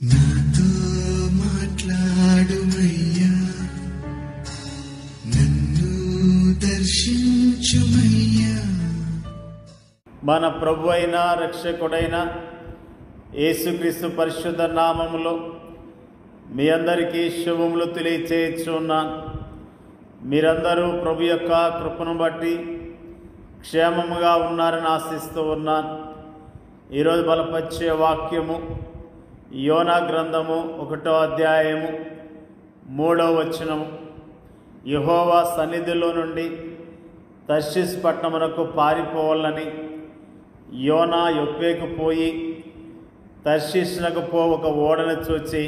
నాతో మాట్లాడుమయ్యా, నన్ను దర్శించుమయ్యా. మన ప్రభు అయిన రక్షకుడైన యేసుక్రీస్తు పరిశుద్ధ నామములో మీ అందరికీ శుభములు తెలియచేయుచున్నాను. మీరందరూ ప్రభు యొక్క కృపను బట్టి క్షేమముగా ఉన్నారని ఆశిస్తూ ఉన్నాను. ఈరోజు బలపరిచే వాక్యము యోనా గ్రంథము 1వ అధ్యాయము 3వ వచనము. యెహోవా సన్నిధిలో నుండి తర్షీషు పట్టణమునకు పారిపోవాలని యోనా యొప్పేకు పోయి తర్షీషునకు ఒక ఓడను చూచి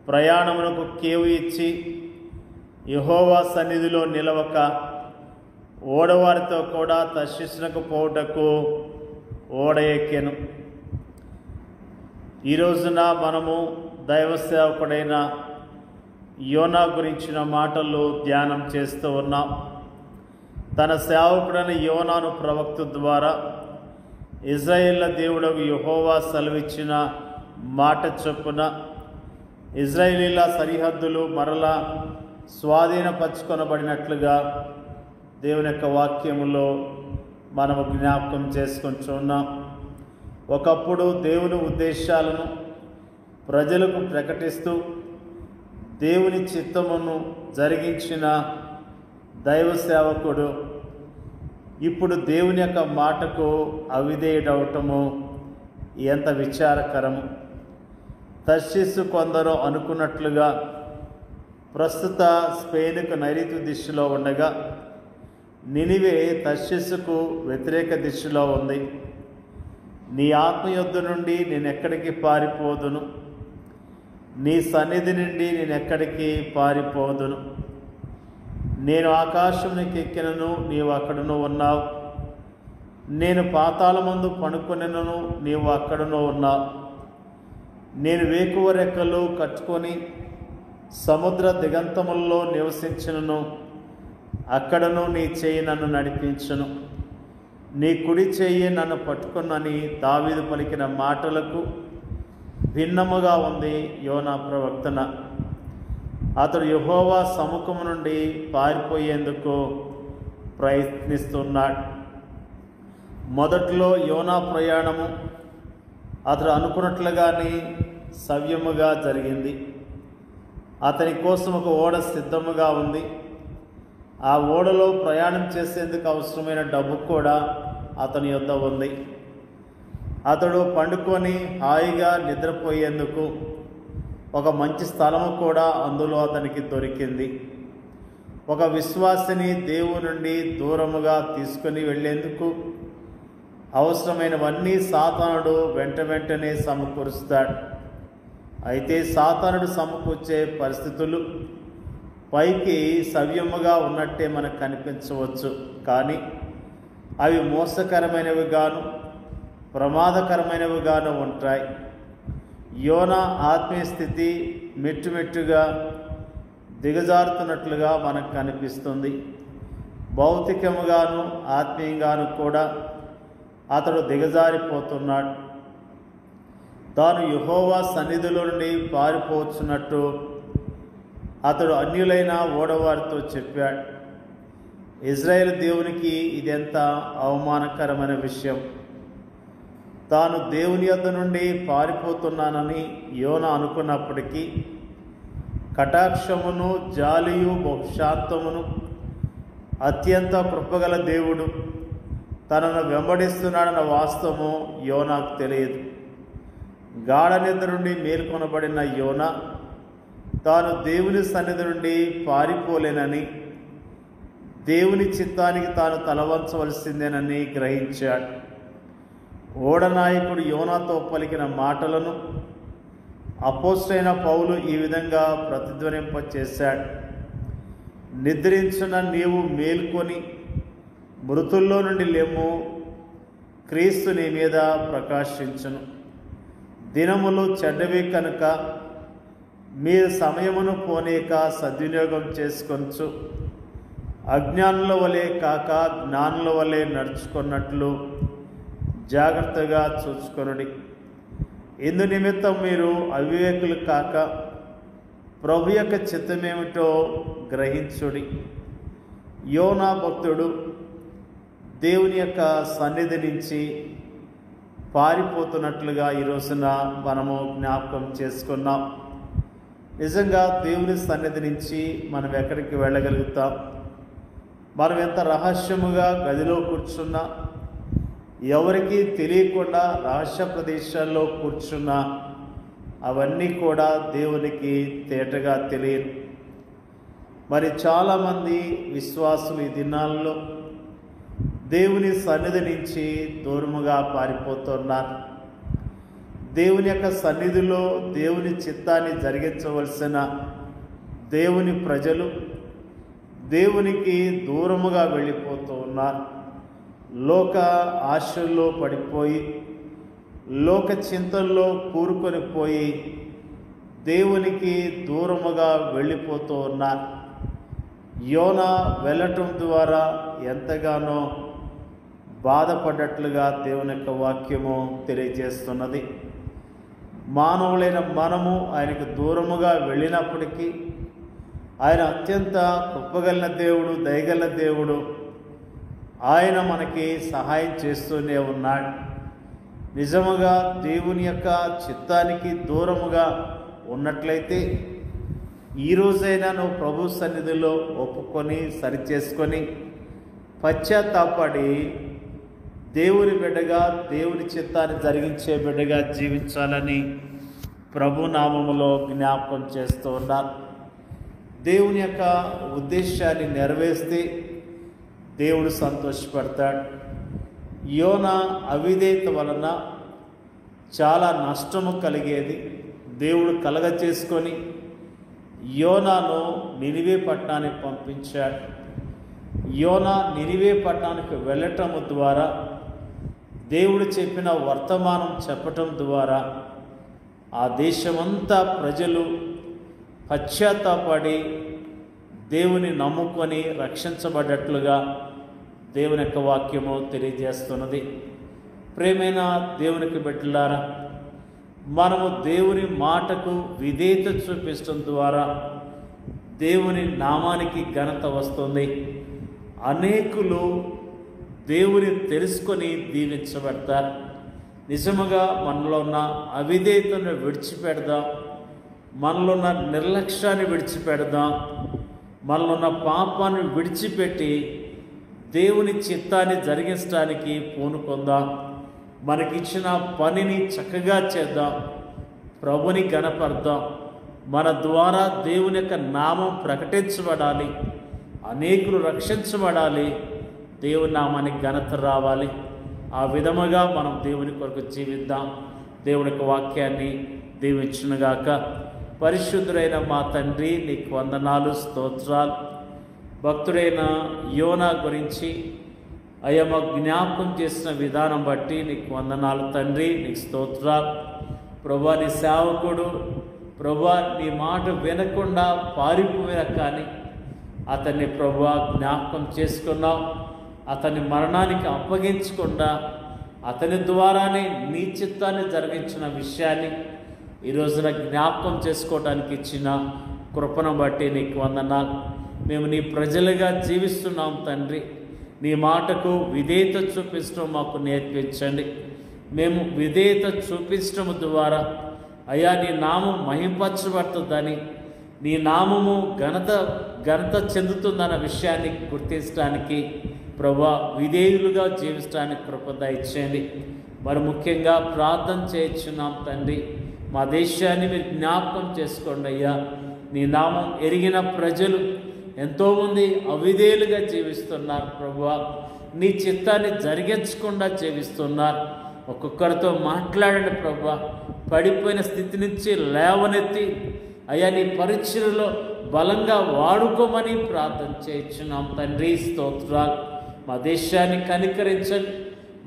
ప్రయాణమునకు కేవు ఇచ్చి యెహోవా సన్నిధిలో నిలవక ఓడవారితో కూడా తర్షీషునకు పోవుటకు ఓడ ఎక్కెను. ఈ రోజున మనము దైవ సేవకుడైన యోనా గురించిన మాటలు ధ్యానం చేస్తూ ఉన్నాం. తన సేవకుడైన యోనాను ప్రవక్త ద్వారా ఇజ్రాయేళ్ల దేవుడకు యెహోవా సెలవిచ్చిన మాట చొప్పున ఇజ్రాయేలీల సరిహద్దులు మరలా స్వాధీనపరచుకొనబడినట్లుగా దేవుని యొక్క వాక్యములో మనము జ్ఞాపకం చేసుకుంటున్నాం. ఒకప్పుడు దేవుని ఉద్దేశాలను ప్రజలకు ప్రకటిస్తూ దేవుని చిత్తమును జరిగించిన దైవ సేవకుడు ఇప్పుడు దేవుని యొక్క మాటకు అవిధేయుడవటము ఎంత విచారకరము. తర్షీషు కొందరు అనుకున్నట్లుగా ప్రస్తుత స్పెయిన్కు నైరుతి దిశలో ఉండగా నినివే తర్షీషుకు వ్యతిరేక దిశలో ఉంది. నీ ఆత్మ యొద్ద నుండి నేనెక్కడికి పారిపోదును, నీ సన్నిధి నుండి నేనెక్కడికి పారిపోదును. నేను ఆకాశంలోకి ఎక్కినను, నీవు అక్కడను ఉన్నావు. నేను పాతాళమందు పడుకొనెనను, నీవు అక్కడను ఉన్నావు. నేను వేకువ రెక్కలు కట్టుకొని సముద్ర దిగంతముల్లో నివసించినను, అక్కడను నీ చేయి నన్ను నడిపించును. నీ కుడి చెయ్యి నన్ను పట్టుకున్నని దావీదు పలికిన మాటలకు భిన్నముగా ఉంది యోనా ప్రవక్తన. అతడు యెహోవా సముఖము నుండి పారిపోయేందుకు ప్రయత్నిస్తున్నాడు. మొదట్లో యోనా ప్రయాణము అతడు అనుకున్నట్లుగానే సవ్యముగా జరిగింది. అతని కోసం ఒక ఓడ సిద్ధముగా ఉంది. ఆ ఓడలో ప్రయాణం చేసేందుకు అవసరమైన డబ్బు కూడా అతని యొద్ద ఉంది. అతడు పండుకొని హాయిగా నిద్రపోయేందుకు ఒక మంచి స్థలము కూడా అందులో అతనికి దొరికింది. ఒక విశ్వాసిని దేవుని నుండి దూరముగా తీసుకొని వెళ్ళేందుకు అవసరమైనవన్నీ సాతానుడు వెంటనే సమకూరుస్తాడు. అయితే సాతానుడు సమకూర్చే పరిస్థితులు పైకి సవ్యముగా ఉన్నట్టే మనకు కనిపించవచ్చు, కానీ అవి మోసకరమైనవిగాను ప్రమాదకరమైనవిగాను ఉంటాయి. యోనా ఆత్మీయ స్థితి మెట్టుమెట్టుగా దిగజారుతున్నట్లుగా మనకు కనిపిస్తుంది. భౌతికముగాను ఆత్మీయంగాను కూడా అతడు దిగజారిపోతున్నాడు. తాను యెహోవా సన్నిధిలో నుండి పారిపోవచ్చున్నట్టు అతడు అన్యులైన ఓడవారితో చెప్పాడు. ఇజ్రాయేల్ దేవునికి ఇదెంత అవమానకరమైన విషయం. తాను దేవుని యొద్ద నుండి పారిపోతున్నానని యోనా అనుకున్నప్పటికీ కటాక్షమును జాలియు బహుశాంతమును అత్యంత కృపగల దేవుడు తనను వెంబడిస్తున్నాడన్న వాస్తవము యోనాకు తెలియదు. గాఢ నిద్ర నుండి మేల్కొనబడిన యోనా తాను దేవుని సన్నిధి నుండి పారిపోలేనని, దేవుని చిత్తానికి తాను తలవంచవలసిందేనని గ్రహించాడు. ఓడనాయకుడు యోనాతో పలికిన మాటలను అపోస్తలుడైన పౌలు ఈ విధంగా ప్రతిధ్వనింపచేశాడు. నిద్రించిన నీవు మేల్కొని మృతుల్లో నుండి లెమ్ము, క్రీస్తు నీ మీద ప్రకాశించును. దినములు చెడ్డవి కనుక మీరు సమయమును పోనీక సద్వినియోగం చేసుకొనచ్చు. అజ్ఞానుల వలె కాక జ్ఞానుల వలె నడుచుకున్నట్లు జాగ్రత్తగా చూసుకొనుడి. ఇందు నిమిత్తం మీరు అవివేకులు కాక ప్రభు యొక్క చిత్తమేమిటో గ్రహించుడి. యోనా భక్తుడు దేవుని యొక్క సన్నిధి నుంచి పారిపోతున్నట్లుగా ఈ రోజున మనము జ్ఞాపకం చేసుకున్నాం. నిజంగా దేవుని సన్నిధి నుంచి మనం ఎక్కడికి వెళ్ళగలుగుతాం? మనం ఎంత రహస్యముగా గదిలో కూర్చున్నా, ఎవరికీ తెలియకుండా రహస్య ప్రదేశాల్లో కూర్చున్నా, అవన్నీ కూడా దేవునికి తేటగా తెలియదు. మరి చాలామంది విశ్వాసులు ఈ దినాల్లో దేవుని సన్నిధి నుంచి దూరముగా పారిపోతున్నారు. దేవుని యొక్క సన్నిధిలో దేవుని చిత్తాన్ని జరిగించవలసిన దేవుని ప్రజలు దేవునికి దూరముగా వెళ్ళిపోతూ ఉన్నారు. లోక ఆశల్లో పడిపోయి, లోక చింతల్లో కూరుకొని పోయి దేవునికి దూరముగా వెళ్ళిపోతూ ఉన్నారు. యోనా వెళ్ళటం ద్వారా ఎంతగానో బాధపడ్డట్లుగా దేవుని యొక్క వాక్యము తెలియజేస్తున్నది. మానవులైన మనము ఆయనకు దూరముగా వెళ్ళినప్పటికీ ఆయన అత్యంత కృపగల దేవుడు, దయగల దేవుడు. ఆయన మనకి సహాయం చేస్తూనే ఉన్నాడు. నిజముగా దేవుని యొక్క చిత్తానికి దూరముగా ఉన్నట్లయితే ఈరోజైనా నువ్వు ప్రభు సన్నిధిలో ఒప్పుకొని సరిచేసుకొని పశ్చాత్తాపడి దేవుని బిడ్డగా, దేవుని చిత్తాన్ని జరిగించే బిడ్డగా జీవించాలని ప్రభు నామములో జ్ఞాపకం చేస్తూ ఉన్నారు. దేవుని యొక్క ఉద్దేశాన్ని నెరవేర్స్తే దేవుడు సంతోషపడతాడు. యోనా అవిధేయత వలన చాలా నష్టము కలిగేది. దేవుడు కలగచేసుకొని యోనాను నినివే పట్టణానికి పంపించాడు. యోనా నినివే పట్టణానికి వెళ్ళటం ద్వారా, దేవుడు చెప్పిన వర్తమానం చెప్పటం ద్వారా ఆ దేశమంతా ప్రజలు పశ్చాత్తాపడి దేవుని నమ్ముకొని రక్షించబడ్డట్లుగా దేవుని యొక్క వాక్యము తెలియజేస్తున్నది. ప్రేమైన దేవునికి బిడ్డలారా, మనము దేవుని మాటకు విధేయత చూపించడం ద్వారా దేవుని నామానికి ఘనత వస్తుంది. అనేకులు దేవుని తెలుసుకొని దీవించబడతారు. నిజముగా మనలో ఉన్న అవిధేయతను విడిచిపెడదాం, మనలో ఉన్న నిర్లక్ష్యాన్ని విడిచిపెడదాం, మనలో ఉన్న పాపాన్ని విడిచిపెట్టి దేవుని చిత్తాన్ని జరిగించడానికి పూనుకొందాం. మనకిచ్చిన పనిని చక్కగా చేద్దాం, ప్రభుని గణపడదాం. మన ద్వారా దేవుని యొక్క నామం ప్రకటించబడాలి, అనేకులు రక్షించబడాలి, దేవుని నామానికి ఘనత రావాలి. ఆ విధముగా మనం దేవుని కొరకు జీవిద్దాం. దేవుని యొక్క వాక్యాన్ని దీవించునుగాక. పరిశుద్ధుడైన మా తండ్రి, నీకు వందనాలు, స్తోత్రాలు. భక్తుడైన యోనా గురించి అయ్యా మాకు జ్ఞాపకం చేసిన విధానం బట్టి నీకు వందనాలు తండ్రి, నీకు స్తోత్రాలు. ప్రభా, నీ సేవకుడు ప్రభా నీ మాట వినకుండా పారిపోయినా కానీ అతన్ని ప్రభా జ్ఞాపకం చేసుకున్నావు. అతన్ని మరణానికి అప్పగించకుండా అతని ద్వారానే నీ చిత్తాన్ని జరిగించిన విషయాన్ని ఈ రోజున జ్ఞాపకం చేసుకోవడానికి ఇచ్చిన కృపను బట్టి నీకు వందనాలు. మేము నీ ప్రజలుగా జీవిస్తున్నాం తండ్రి. నీ మాటకు విధేయత చూపించడం మాకు నేర్పించండి. మేము విధేయత చూపించడం ద్వారా అయ్యా నీ నామం మహింపరచబడుతుందని, నీ నామము ఘనత చెందుతుందన్న విషయాన్ని గుర్తించడానికి ప్రభా విధేయులుగా జీవించడానికి కృప దయచేయండి. మరి ముఖ్యంగా ప్రార్థన చేయించున్నాం తండ్రి. మా దేశాన్ని మీరు జ్ఞాపకం చేసుకోండి అయ్యా. నీ నామం ఎరిగిన ప్రజలు ఎంతోమంది అవిధేయులుగా జీవిస్తున్నారు ప్రభువా. నీ చిత్తాన్ని జరిగించకుండా జీవిస్తున్నారు. ఒక్కొక్కరితో మాట్లాడండి ప్రభువా. పడిపోయిన స్థితి నుంచి లేవనెత్తి అయ్యా నీ పరిచర్యలో బలంగా వాడుకోమని ప్రార్థన చేయించున్నాం తండ్రి. స్తోత్రాలు. మా దేశాన్ని కనికరించండి,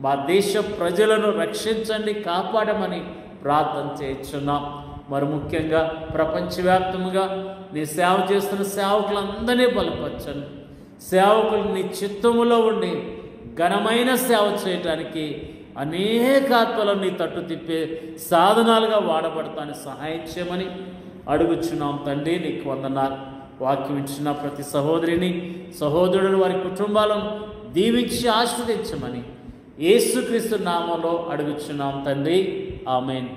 మా దేశ ప్రజలను రక్షించండి, కాపాడమని ప్రార్థన చేయించున్నాం. మరి ముఖ్యంగా ప్రపంచవ్యాప్తంగా నీ సేవ చేస్తున్న సేవకులందరినీ బలపరచండి. సేవకులు నీ చిత్తములో ఉండి ఘనమైన సేవ చేయటానికి అనేక ఆత్మలను నీ తట్టు తిప్పే సాధనాలుగా వాడబడతాను సహాయం చేయమని అడుగుచున్నాం తండ్రి. నీకు వందనాలు. వాక్యం ఇచ్చిన ప్రతి సహోదరిని సహోదరుడు వారి కుటుంబాలను దీవించి ఆశీర్వదించమని యేసుక్రీస్తు నామంలో అడుగుచున్నాం తండ్రి. ఆమేన్.